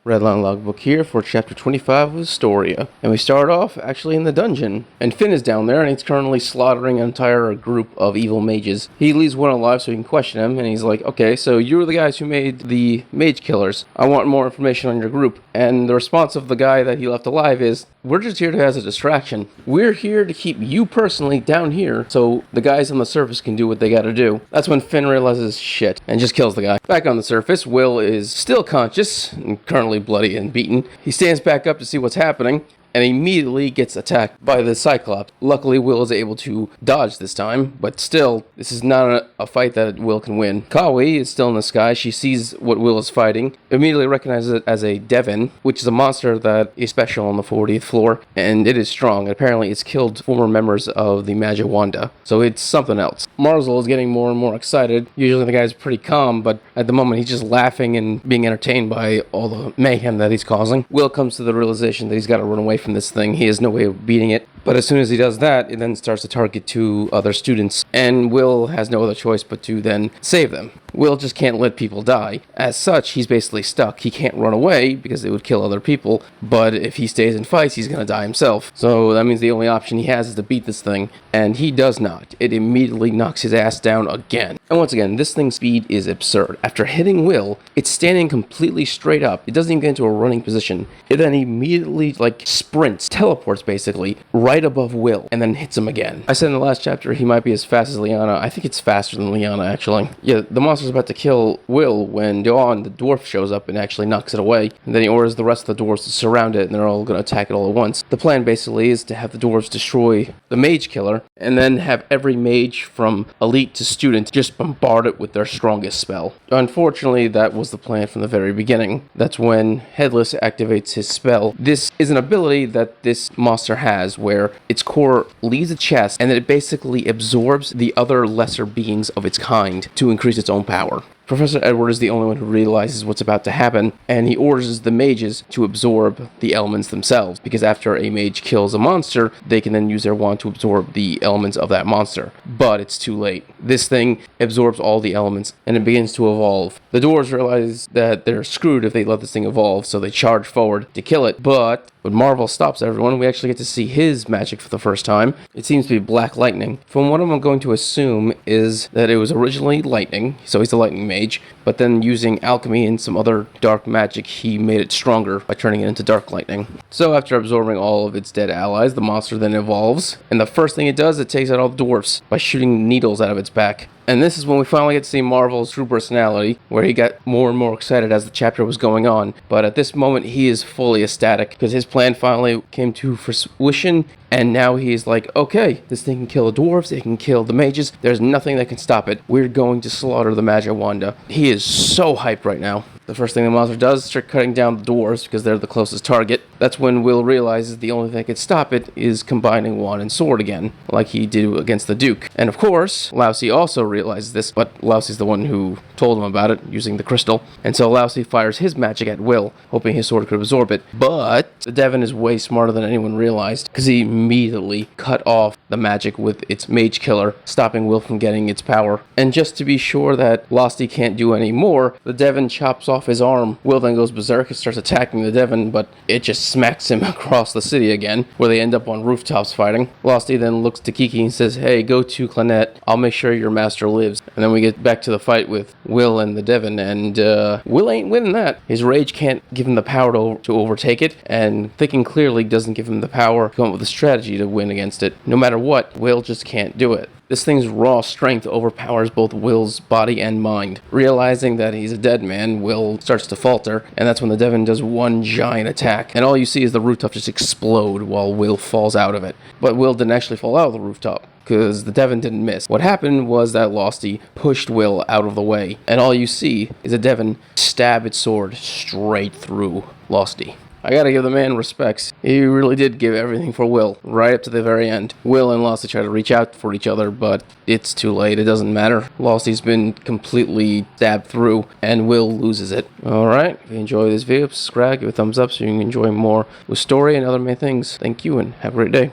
Redline Logbook here for chapter 25 of Wistoria. And we start off actually in the dungeon. And Finn is down there and he's currently slaughtering an entire group of evil mages. He leaves one alive so he can question him, and he's like, okay, so you were the guys who made the mage killers. I want more information on your group. And the response of the guy that he left alive is, we're just here as a distraction. We're here to keep you personally down here so the guys on the surface can do what they gotta do. That's when Finn realizes shit and just kills the guy. Back on the surface, Will is still conscious and currently bloody and beaten. He stands back up to see what's happening and immediately gets attacked by the Cyclops. Luckily, Will is able to dodge this time, but still, this is not a fight that Will can win. Kawi is still in the sky. She sees what Will is fighting, immediately recognizes it as a Devon, which is a monster that is special on the 40th floor, and it is strong. Apparently, it's killed former members of the Magic Wanda, so it's something else. Marzel is getting more and more excited. Usually the guy's pretty calm, but at the moment he's just laughing and being entertained by all the mayhem that he's causing. Will comes to the realization that he's got to run away from this thing. He has no way of beating it. But as soon as he does that, it then starts to target two other students, and Will has no other choice but to then save them. Will just can't let people die. As such, he's basically stuck. He can't run away because it would kill other people, but if he stays and fights, he's going to die himself. So that means the only option he has is to beat this thing, and he does not. It immediately knocks his ass down again. And once again, this thing's speed is absurd. After hitting Will, it's standing completely straight up. It doesn't even get into a running position. It then immediately, sprints, teleports basically, right above Will, and then hits him again. I said in the last chapter he might be as fast as Liana. I think it's faster than Liana, actually. Yeah, the monster's about to kill Will when Dawn, the dwarf, shows up and actually knocks it away. And then he orders the rest of the dwarves to surround it, and they're all going to attack it all at once. The plan basically is to have the dwarves destroy the mage killer, and then have every mage from elite to student just bombard it with their strongest spell. Unfortunately, that was the plan from the very beginning. That's when Headless activates his spell. This is an ability that this monster has where its core leaves its chest and it basically absorbs the other lesser beings of its kind to increase its own power. Professor Edward is the only one who realizes what's about to happen, and he orders the mages to absorb the elements themselves, because after a mage kills a monster, they can then use their wand to absorb the elements of that monster. But it's too late. This thing absorbs all the elements, and it begins to evolve. The dwarves realize that they're screwed if they let this thing evolve, so they charge forward to kill it, but when Marvel stops everyone, we actually get to see his magic for the first time. It seems to be black lightning. From what I'm going to assume is that it was originally lightning, so he's a lightning mage, but then using alchemy and some other dark magic, he made it stronger by turning it into dark lightning. So after absorbing all of its dead allies, the monster then evolves, and the first thing it does, it takes out all the dwarfs by shooting needles out of its back. And this is when we finally get to see Marvel's true personality, where he got more and more excited as the chapter was going on. But at this moment, he is fully ecstatic, because his plan finally came to fruition, and now he's like, okay, this thing can kill the dwarves, it can kill the mages, there's nothing that can stop it. We're going to slaughter the Magic Wanda. He is so hyped right now. The first thing the monster does is start cutting down the dwarves because they're the closest target. That's when Will realizes the only thing that can stop it is combining wand and sword again, like he did against the Duke. And of course, Lousy also realizes this, but Lousy's the one who told him about it using the crystal. And so Lousy fires his magic at Will, hoping his sword could absorb it. But the Devon is way smarter than anyone realized, because he immediately cut off the magic with its mage killer, stopping Will from getting its power. And just to be sure that Losti can't do any more, the Devon chops off his arm. Will then goes berserk and starts attacking the Devon, but it just smacks him across the city again, where they end up on rooftops fighting. Losti then looks to Kiki and says, hey, go to Clanette, I'll make sure your master lives. And then we get back to the fight with Will and the Devon, and Will ain't winning that. His rage can't give him the power to overtake it, and thinking clearly doesn't give him the power to come up with a strategy to win against it. No matter what, Will just can't do it. This thing's raw strength overpowers both Will's body and mind. Realizing that he's a dead man, Will starts to falter, and that's when the Devon does one giant attack, and all you see is the rooftop just explode while Will falls out of it. But Will didn't actually fall out of the rooftop, because the Devon didn't miss. What happened was that Losti pushed Will out of the way, and all you see is a Devon stab its sword straight through Losti. I gotta give the man respects. He really did give everything for Will, right up to the very end. Will and Losti try to reach out for each other, but it's too late. It doesn't matter. Losti's been completely stabbed through, and Will loses it. Alright, if you enjoy this video, subscribe, give it a thumbs up so you can enjoy more Wistoria and other many things. Thank you, and have a great day.